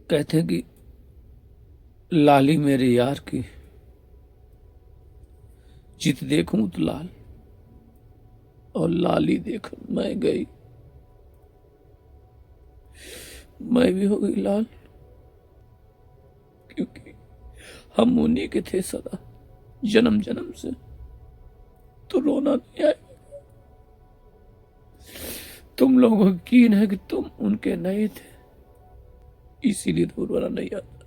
कहते हैं कि लाली मेरे यार की जित देखूं तो लाल, और लाली देख मैं गई, मैं भी हो गई लाल, क्योंकि हम उन्हीं के थे सदा जन्म जन्म से, तो रोना नहीं आए। तुम लोगों को यकीन है कि तुम उनके नहीं थे, इसीलिए तो रोना नहीं आता।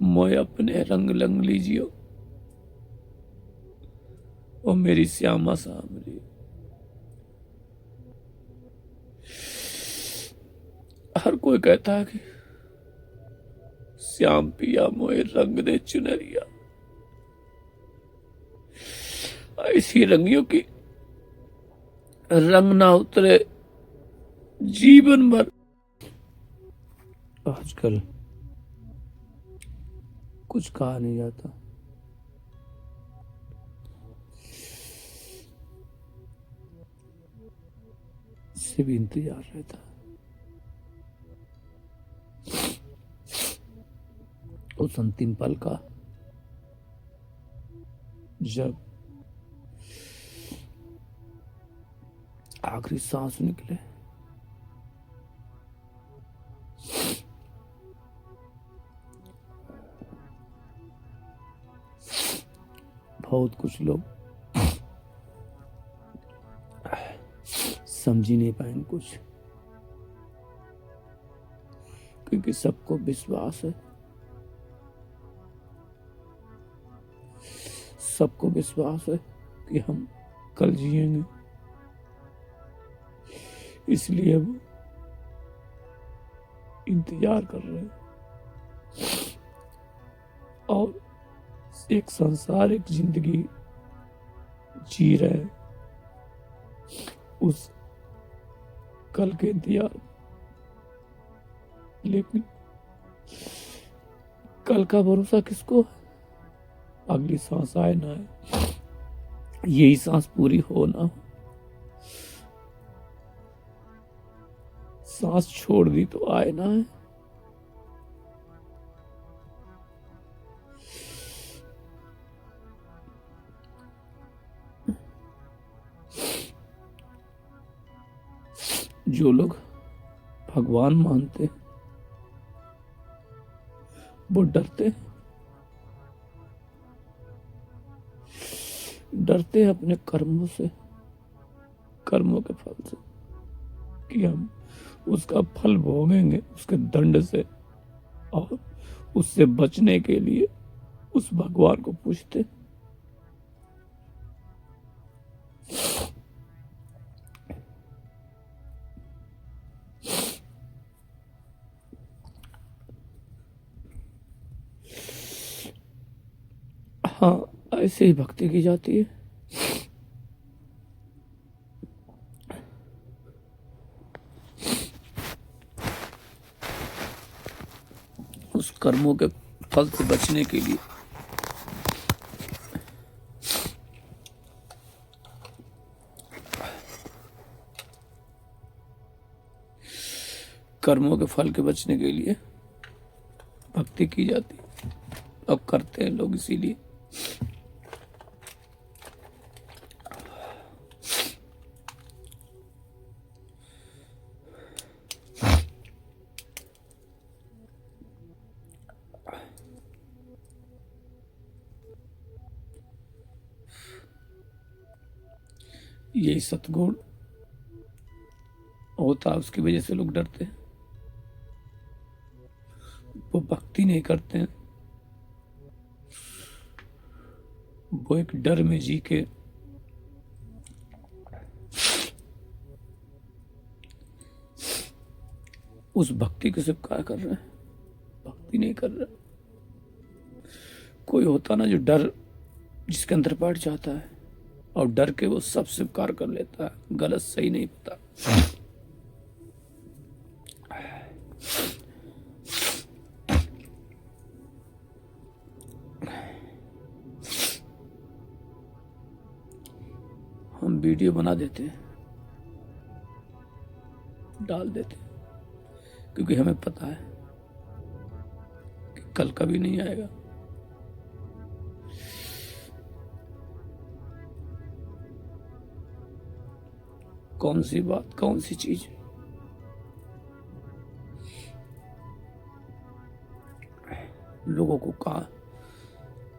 मोए अपने रंग लंग लीजियो, और मेरी श्यामा सामरी। हर कोई कहता है कि श्याम पिया मोए रंग दे चुनरिया, ऐसी रंगियों की रंग ना उतरे जीवन भर। आजकल कुछ कहा नहीं जाता, सिर्फ इंतजार रहता उस अंतिम पल का, जब आखिरी सांस निकले। बहुत कुछ लोग समझ ही नहीं पाएंगे कुछ, क्योंकि सबको विश्वास है, सबको विश्वास है कि हम कल जिएंगे, इसलिए वो इंतजार कर रहे हैं और एक सांसारिक जिंदगी जी रहे हैं उस कल के इंतजार। लेकिन कल का भरोसा किसको है? अगली सांस आए ना आए, यही सांस पूरी हो ना हो, सांस छोड़ दी तो आए ना आए। जो लोग भगवान मानते वो डरते डरते हैं अपने कर्मों से, कर्मों के फल से, कि हम उसका फल भोगेंगे, उसके दंड से, और उससे बचने के लिए उस भगवान को पूछते। हाँ, ऐसे ही भक्ति की जाती है। उस कर्मों के फल से बचने के लिए कर्मों के फल के बचने के लिए भक्ति की जाती है, अब करते हैं लोग इसीलिए। यही सतगुण होता है, उसकी वजह से लोग डरते हैं, वो भक्ति नहीं करते हैं, वो एक डर में जी के उस भक्ति को सिर्फ क्या कर रहे हैं, भक्ति नहीं कर रहे। कोई होता ना जो डर जिसके अंदर बैठ जाता है और डर के वो सब स्वीकार कर लेता है, गलत सही नहीं पता। हम वीडियो बना देते हैं, डाल देते हैं, क्योंकि हमें पता है कि कल कभी नहीं आएगा। कौन सी बात, कौन सी चीज लोगों को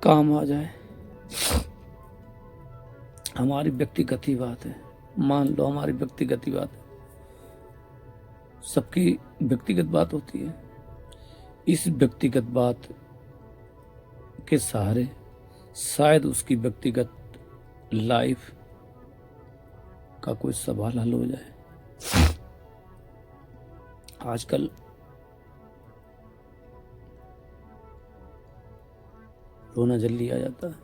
काम आ जाए। हमारी व्यक्तिगत ही बात है, मान लो हमारी व्यक्तिगत ही बात है, सबकी व्यक्तिगत बात होती है। इस व्यक्तिगत बात के सहारे शायद उसकी व्यक्तिगत लाइफ का कोई सवाल हल हो जाए। आजकल रोना जल्दी आ जाता है।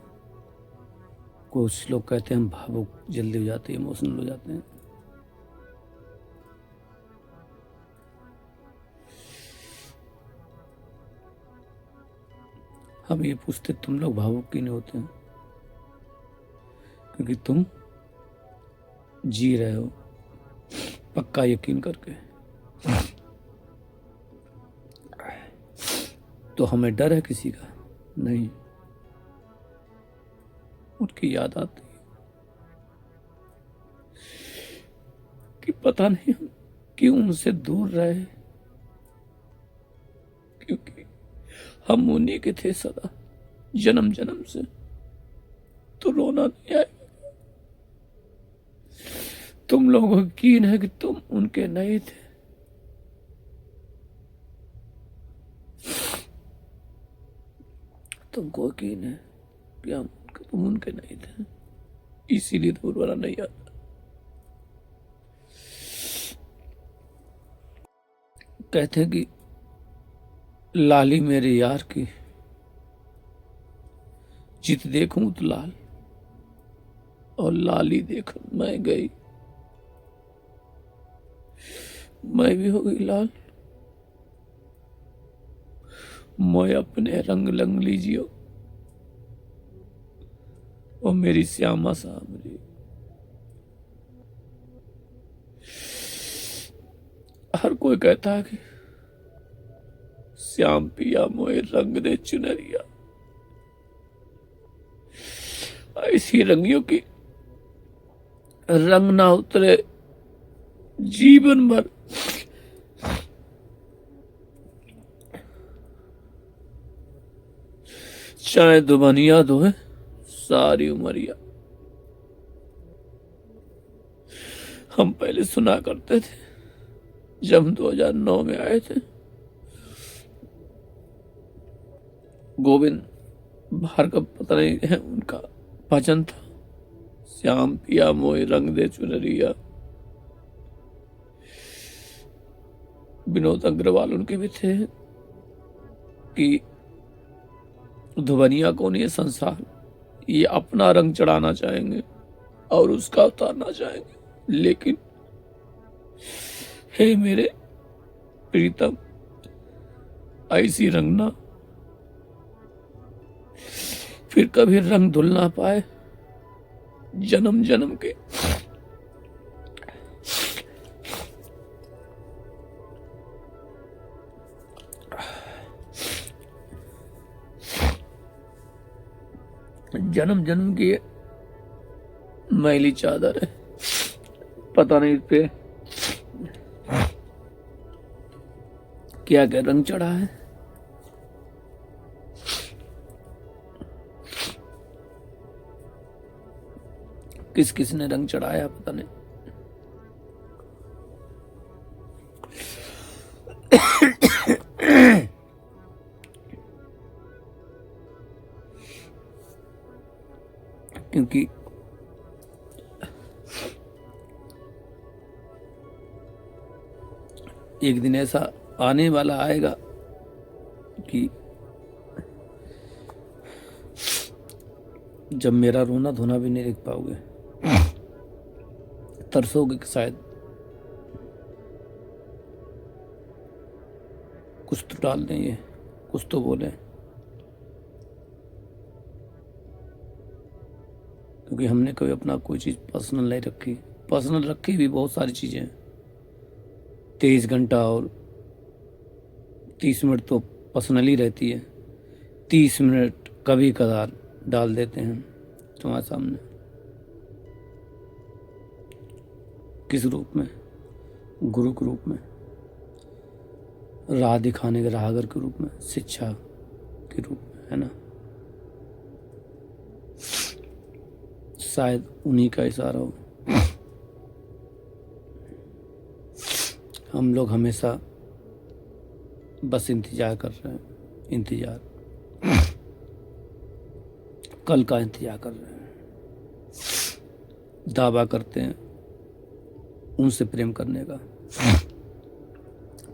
कुछ लोग कहते हैं हम भावुक जल्दी हो जाते हैं, इमोशनल हो जाते हैं। हम ये पूछते तुम लोग भावुक क्यों नहीं होते हैं? क्योंकि तुम जी रहे हो पक्का यकीन करके। तो हमें डर है किसी का नहीं, उनकी याद आती है कि पता नहीं हम क्यों उनसे दूर रहे, क्योंकि हम उन्हीं के थे सदा जन्म जन्म से। तो रोना नहीं आएगा। तुम लोगों को यकीन है कि तुम उनके नहीं थे। तुमको यकीन है कि तुम उनके नहीं थे, इसीलिए तो बुरा नहीं आता। कहते हैं कि लाली मेरे यार की जित देखूं तो लाल, और लाली देख मैं गई, मैं भी हो गई लाल। मैं अपने रंग लंग लीजियो और मेरी श्यामा सामरी। हर कोई कहता है कि श्याम पिया मोए रंग दे चुनरिया। ऐसी रंगियों की रंग ना उतरे जीवन भर। चाहे दुबनिया धोए सारी उमरिया। हम पहले सुना करते थे जब हम 2009 में आए थे, गोविंद भार्गव पता नहीं है उनका भजन था, श्याम पिया मोए रंग दे चुनरिया। विनोद अग्रवाल उनके भी थे कि धुवनिया कौन, ये संसार, ये अपना रंग चढ़ाना चाहेंगे और उसका उतारना चाहेंगे, लेकिन हे मेरे प्रीतम ऐसी रंगना फिर कभी रंग धुल ना पाए जन्म जन्म के। जन्म जन्म की मैली चादर है, पता नहीं इस पे क्या क्या रंग चढ़ा है। किस किस ने रंग चढ़ाया पता नहीं। क्योंकि एक दिन ऐसा आने वाला आएगा कि जब मेरा रोना धोना भी नहीं देख पाओगे, तरसोगे कि शायद कुछ तो डाल दें, ये कुछ तो बोले। क्योंकि हमने कभी अपना कोई चीज़ पर्सनल नहीं रखी। पर्सनल रखी भी बहुत सारी चीज़ें, 23 घंटा और 30 मिनट तो पर्सनली रहती है, 30 मिनट कभी कदार डाल देते हैं तुम्हारे सामने। किस रूप में? गुरु के रूप में, राह दिखाने के राहगर के रूप में, शिक्षा के रूप में, है ना। शायद उन्हीं का इशारा हो। हम लोग हमेशा बस इंतजार कर रहे हैं, इंतजार, कल का इंतजार कर रहे हैं। दावा करते हैं उनसे प्रेम करने का,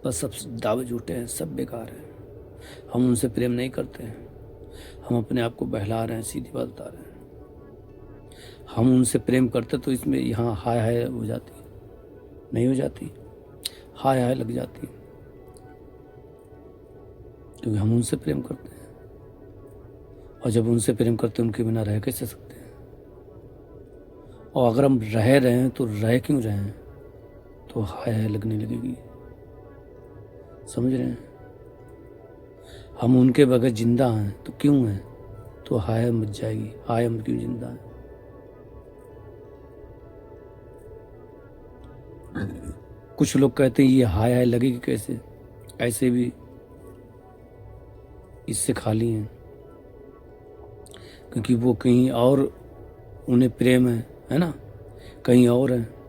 बस सब दावे झूठे हैं, सब बेकार हैं। हम उनसे प्रेम नहीं करते हैं, हम अपने आप को बहला रहे हैं, सीधी बात बता रहे हैं। हम उनसे प्रेम करते तो इसमें यहाँ हाय हाय हो जाती, नहीं हो जाती, हाय हाय लग जाती, क्योंकि हम उनसे प्रेम करते हैं। और जब उनसे प्रेम करते हैं उनके बिना रह कैसे सकते हैं? और अगर हम रह रहे हैं तो रह क्यों रहे हैं? तो हाय हाय लगने लगेगी, समझ रहे हैं? हम उनके बगैर जिंदा हैं तो क्यों हैं? तो हाय मच जाएगी, हाय हम क्यों जिंदा हैं? कुछ लोग कहते हैं ये हाय हाय लगेगी कैसे? ऐसे भी इससे खाली हैं, क्योंकि वो कहीं और उन्हें प्रेम है ना, कहीं और है।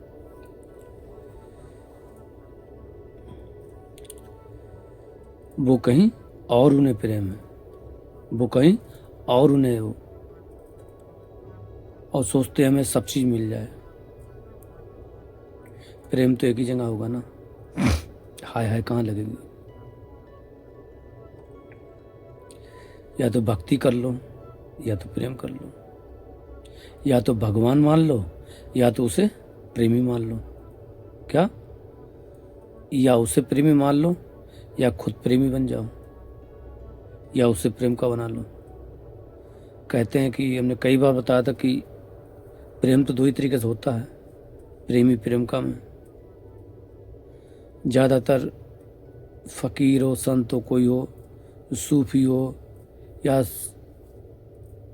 वो कहीं और उन्हें प्रेम है, वो कहीं और उन्हें हो, और सोचते हैं हमें सब चीज मिल जाए। प्रेम तो एक ही जगह होगा ना, हाय हाय कहाँ लगेगी? या तो भक्ति कर लो, या तो प्रेम कर लो, या तो भगवान मान लो, या तो उसे प्रेमी मान लो। क्या? या उसे प्रेमी मान लो, या खुद प्रेमी बन जाओ, या उसे प्रेम का बना लो। कहते हैं कि हमने कई बार बताया था कि प्रेम तो दो ही तरीके से होता है, प्रेमी प्रेम का में। ज़्यादातर फकीर हो, संत हो, कोई हो, सूफी हो या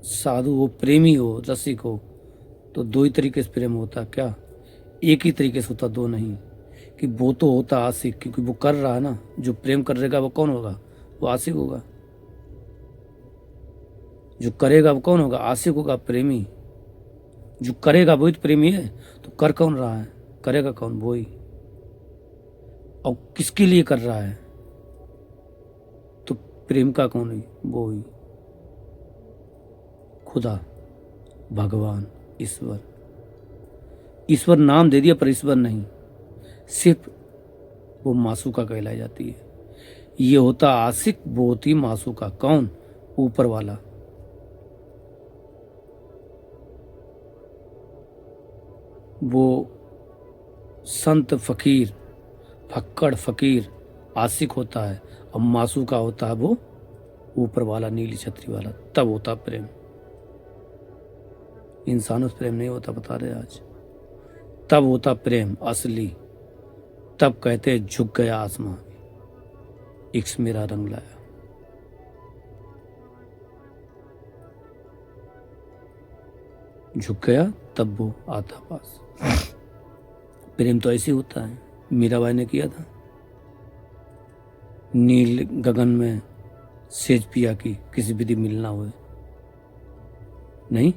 साधु हो, प्रेमी हो, रसिक हो, तो दो ही तरीके से प्रेम होता है। क्या? एक ही तरीके से होता, दो नहीं। कि वो तो होता आशिक, क्योंकि वो कर रहा है ना, जो प्रेम करेगा वो कौन होगा? वो आशिक होगा। जो करेगा वो कौन होगा? आशिक होगा, प्रेमी। जो करेगा वही तो प्रेमी है। तो कर कौन रहा है? करेगा कौन? वो ही। और किसके लिए कर रहा है? तो प्रेम का कौन है? वो ही, खुदा, भगवान, ईश्वर। ईश्वर नाम दे दिया पर ईश्वर नहीं, सिर्फ वो मासूका कहलाई जाती है। ये होता आशिक, वो होती मासूका। कौन? ऊपर वाला। वो संत फकीर, फक्कड़ फकीर आशिक होता है, और मासूका होता है वो ऊपर वाला, नीली छतरी वाला। तब होता प्रेम। इंसानों से प्रेम नहीं होता, बता रहे आज। तब होता प्रेम असली। तब कहते झुक गया आसमां, इश्क मेरा रंग लाया। झुक गया तब वो आता पास। प्रेम तो ऐसे होता है। मीराबाई ने किया था, नील गगन में सेज पिया की, किसी विधि मिलना हुए नहीं।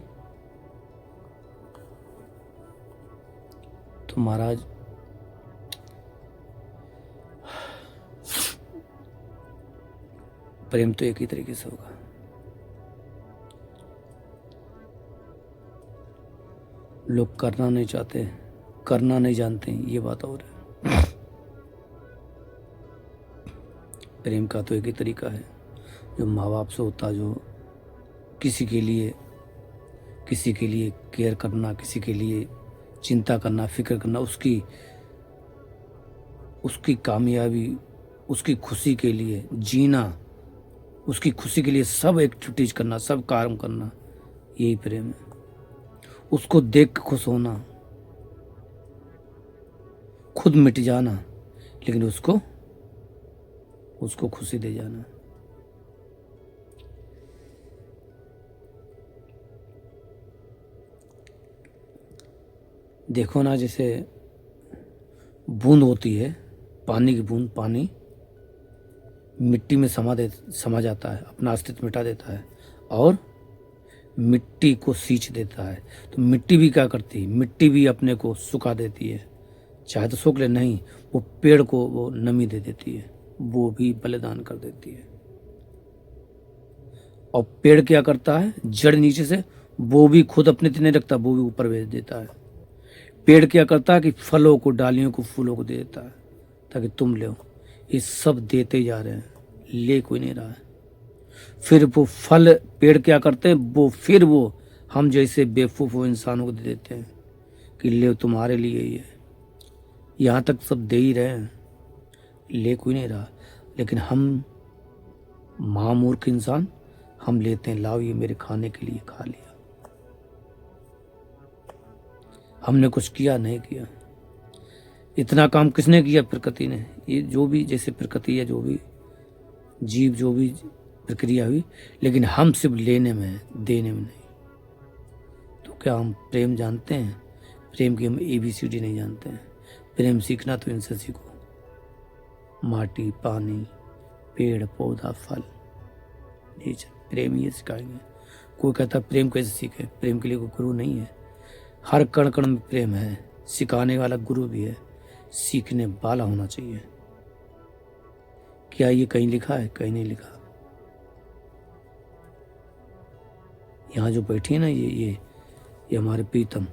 तो महाराज प्रेम तो एक ही तरीके से होगा। लोग करना नहीं चाहते, करना नहीं जानते, ये बात और है। प्रेम का तो एक ही तरीका है, जो माँ बाप से होता, जो किसी के लिए केयर करना, किसी के लिए चिंता करना, फिक्र करना, उसकी कामयाबी, उसकी खुशी के लिए जीना, उसकी खुशी के लिए सब एक्टिविटीज करना, सब काम करना, यही प्रेम है। उसको देख के खुश होना, खुद मिट जाना, लेकिन उसको उसको खुशी दे जाना। देखो ना, जैसे बूंद होती है, पानी की बूंद, पानी मिट्टी में समा जाता है, अपना अस्तित्व मिटा देता है और मिट्टी को सींच देता है। तो मिट्टी भी क्या करती है, मिट्टी भी अपने को सुखा देती है, चाहे तो सूख ले, नहीं, वो पेड़ को वो नमी दे देती है, वो भी बलिदान कर देती है। और पेड़ क्या करता है, जड़ नीचे से वो भी खुद अपने नहीं रखता, वो भी ऊपर भेज देता है। पेड़ क्या करता है कि फलों को, डालियों को, फूलों को दे देता है ताकि तुम ले। ये सब देते जा रहे हैं, ले कोई नहीं रहा है। फिर वो फल पेड़ क्या करते हैं, वो फिर वो हम जैसे बेवकूफ इंसानों को दे देते हैं कि ले तुम्हारे लिए ही है। यहाँ तक सब दे ही रहे हैं, ले कोई नहीं रहा। लेकिन हम महामूर्ख इंसान, हम लेते हैं, लाओ ये मेरे खाने के लिए, खा लिया। हमने कुछ किया नहीं किया। इतना काम किसने किया, प्रकृति ने। ये जो भी जैसे प्रकृति है, जो भी जीव, जो भी प्रक्रिया हुई, लेकिन हम सिर्फ लेने में है, देने में नहीं। तो क्या हम प्रेम जानते हैं? प्रेम की हम ABCD नहीं जानते हैं। प्रेम सीखना तो इनसे सीखो, माटी, पानी, पेड़ पौधा, फल, नेचर, प्रेम ये सिखाएंगे। कोई कहता प्रेम कैसे सीखे, प्रेम के लिए कोई गुरु नहीं है। हर कण कण में प्रेम है, सिखाने वाला गुरु भी है, सीखने वाला होना चाहिए। क्या ये कहीं लिखा है? कहीं नहीं लिखा। यहाँ जो बैठी है ना, ये हमारे प्रीतम,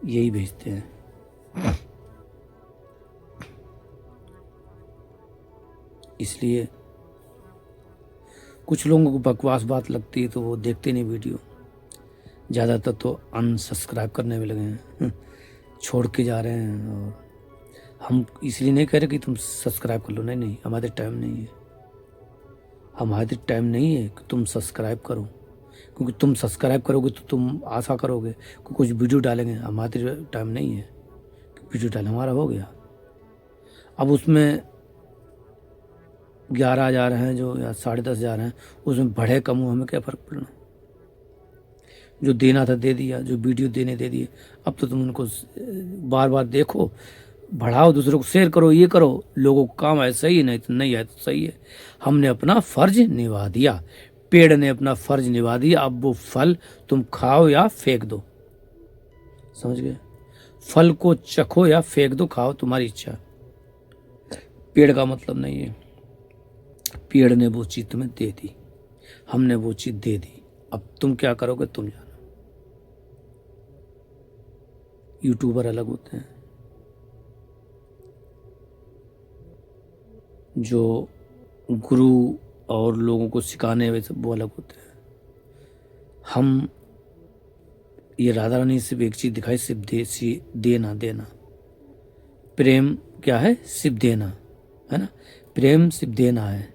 यही भेजते हैं। इसलिए कुछ लोगों को बकवास बात लगती है तो वो देखते नहीं वीडियो, ज़्यादातर तो अनसब्सक्राइब करने में लगे हैं, छोड़ के जा रहे हैं। और हम इसलिए नहीं कह रहे कि तुम सब्सक्राइब कर लो, नहीं नहीं, हमारे टाइम नहीं है, हमारे टाइम नहीं है कि तुम सब्सक्राइब करो, क्योंकि तुम सब्सक्राइब करोगे तो तुम आशा करोगे कि कुछ वीडियो डालेंगे। हमारे टाइम नहीं है कि वीडियो डालें, हमारा हो गया। अब उसमें 11,000 हैं जो, या 10,500 हैं, उसमें बढ़े कम हो, हमें क्या फ़र्क पड़ना। जो देना था दे दिया, जो वीडियो देने दे दिए। अब तो तुम उनको बार बार देखो, बढ़ाओ, दूसरों को शेयर करो, ये करो, लोगों को काम है, सही है, नहीं तो नहीं है तो सही है। हमने अपना फर्ज निभा दिया, पेड़ ने अपना फर्ज निभा दिया। अब वो फल तुम खाओ या फेंक दो, समझ गए? फल को चखो या फेंक दो, खाओ, तुम्हारी इच्छा। पेड़ का मतलब नहीं है। पेड़ ने वो चीज तुम्हें दे दी, हमने वो चीज दे दी, अब तुम क्या करोगे तुम जानो। यूट्यूबर अलग होते हैं, जो गुरु और लोगों को सिखाने वैसे वो अलग होते हैं। हम ये राधा रानी सिर्फ एक चीज दिखाई, सिर्फ देना देना। प्रेम क्या है? सिर्फ देना है ना, प्रेम सिर्फ देना है,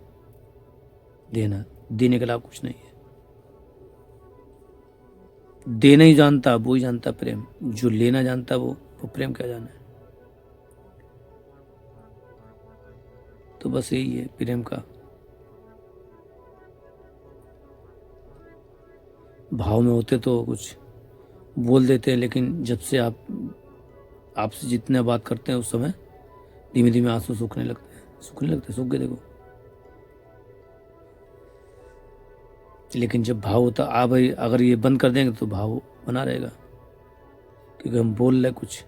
देना, देने के अलावा कुछ नहीं है। देना ही जानता वो ही जानता प्रेम, जो लेना जानता वो प्रेम क्या जाने। तो बस यही है प्रेम का भाव में होते तो कुछ बोल देते हैं, लेकिन जब से आपसे जितने बात करते हैं उस समय धीमे धीमे आंसू सूखने लगते, सूख गए देखो। लेकिन जब भाव होता, भाई अगर ये बंद कर देंगे तो भाव बना रहेगा, क्योंकि हम बोल रहे कुछ,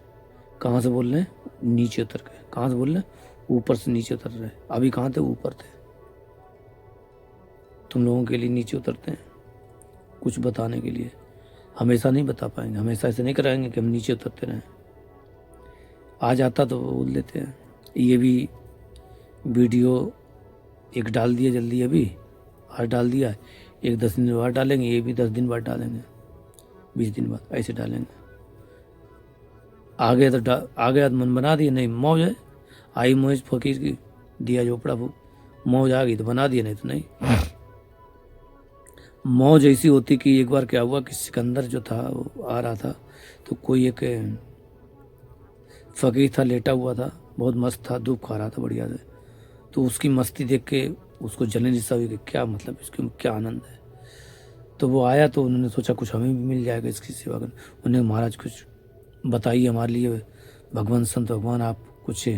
कहाँ से बोल रहे हैं? नीचे उतर के। कहाँ से बोल रहे हैं? ऊपर से नीचे उतर रहे। अभी कहाँ थे? ऊपर थे। तुम लोगों के लिए नीचे उतरते हैं कुछ बताने के लिए। हमेशा नहीं बता पाएंगे, हमेशा ऐसे नहीं कराएंगे कि हम नीचे उतरते रहें। आ जाता तो बोल देते हैं। ये भी वीडियो एक डाल दिया जल्दी, अभी आज डाल दिया, एक 10 दिन बाद डालेंगे, ये भी 10 दिन बाद डालेंगे, 20 दिन बाद ऐसे डालेंगे। आ गया तो मन बना दिया, नहीं मौज है, आई मौज फकीर की, दिया झोपड़ा फूक, मौज आ गई तो बना दिया, नहीं तो नहीं। मौज ऐसी होती कि एक बार क्या हुआ कि सिकंदर जो था वो आ रहा था, तो कोई एक फकीर था, लेटा हुआ था, बहुत मस्त था, धूप खा रहा था बढ़िया से। तो उसकी मस्ती देख के उसको जलन सा हुई कि क्या मतलब इसके में क्या आनंद है। तो वो आया तो उन्होंने सोचा कुछ हमें भी मिल जाएगा इसकी सेवा करने। उन्हें महाराज कुछ बताइए हमारे लिए, भगवान संत भगवान आप कुछ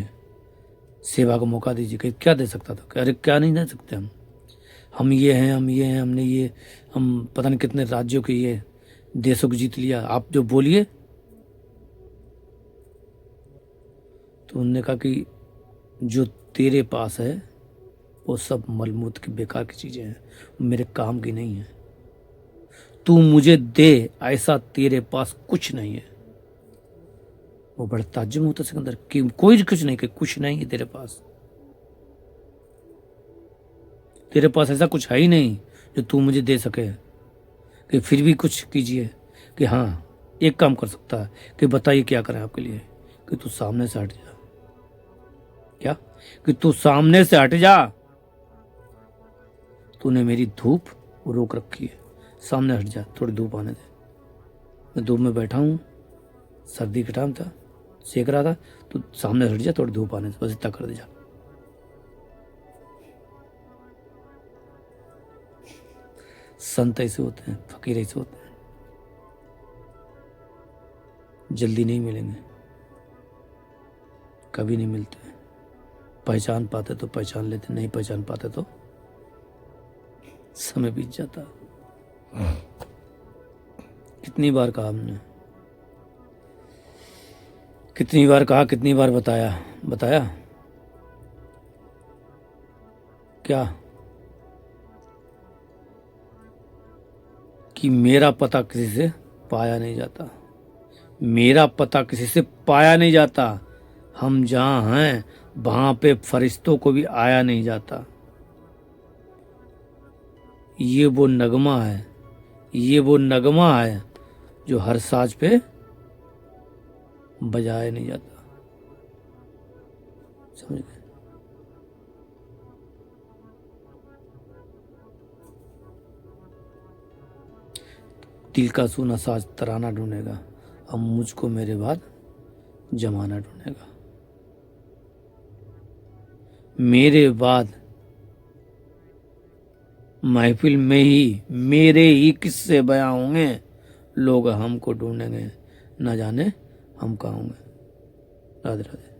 सेवा का मौका दीजिए। कहीं क्या दे सकता था? अरे क्या नहीं दे सकते हम ये हैं, हम ये हैं, हमने ये, हम पता नहीं कितने राज्यों के ये देशों को जीत लिया, आप जो बोलिए। तो उन्होंने कहा कि जो तेरे पास है वो सब मलमूत्र की बेकार की चीजें हैं, मेरे काम की नहीं है। तू मुझे दे, ऐसा तेरे पास कुछ नहीं है। वो बड़ा ताज्जुब होता सिकंदर कि कोई कुछ नहीं, कि कुछ नहीं है तेरे पास, तेरे पास ऐसा कुछ है ही नहीं जो तू मुझे दे सके। कि फिर भी कुछ कीजिए, कि हाँ एक काम कर सकता है, कि बताइए क्या करें आपके लिए। कि तू सामने से हट जा। क्या? कि तू सामने से हट जा, तूने मेरी धूप रोक रखी है, सामने हट जा, थोड़ी धूप आने दे। मैं धूप में बैठा हूं, सर्दी का टाइम था, सेक रहा था, तू सामने हट जा, थोड़ी धूप आने दे, बस इतना कर दे जा। संत ऐसे होते हैं, फकीर ऐसे होते हैं, जल्दी नहीं मिलेंगे, कभी नहीं मिलते। पहचान पाते तो पहचान लेते, नहीं पहचान पाते तो समय बीत जाता। कितनी बार कहा हमने, कितनी बार कहा, कितनी बार बताया क्या? कि मेरा पता किसी से पाया नहीं जाता, मेरा पता किसी से पाया नहीं जाता। हम जहां हैं वहां पे फरिश्तों को भी आया नहीं जाता। ये वो नगमा है, ये वो नगमा है जो हर साज पे बजाया नहीं जाता। समझ गए? दिल का सूना साज तराना ढूंढेगा, अब मुझको मेरे बाद जमाना ढूंढेगा। मेरे बाद महफिल में ही मेरे ही किस्से बयां होंगे, लोग हमको ढूंढेंगे, न जाने हम कहाँ होंगे। राधे राधे।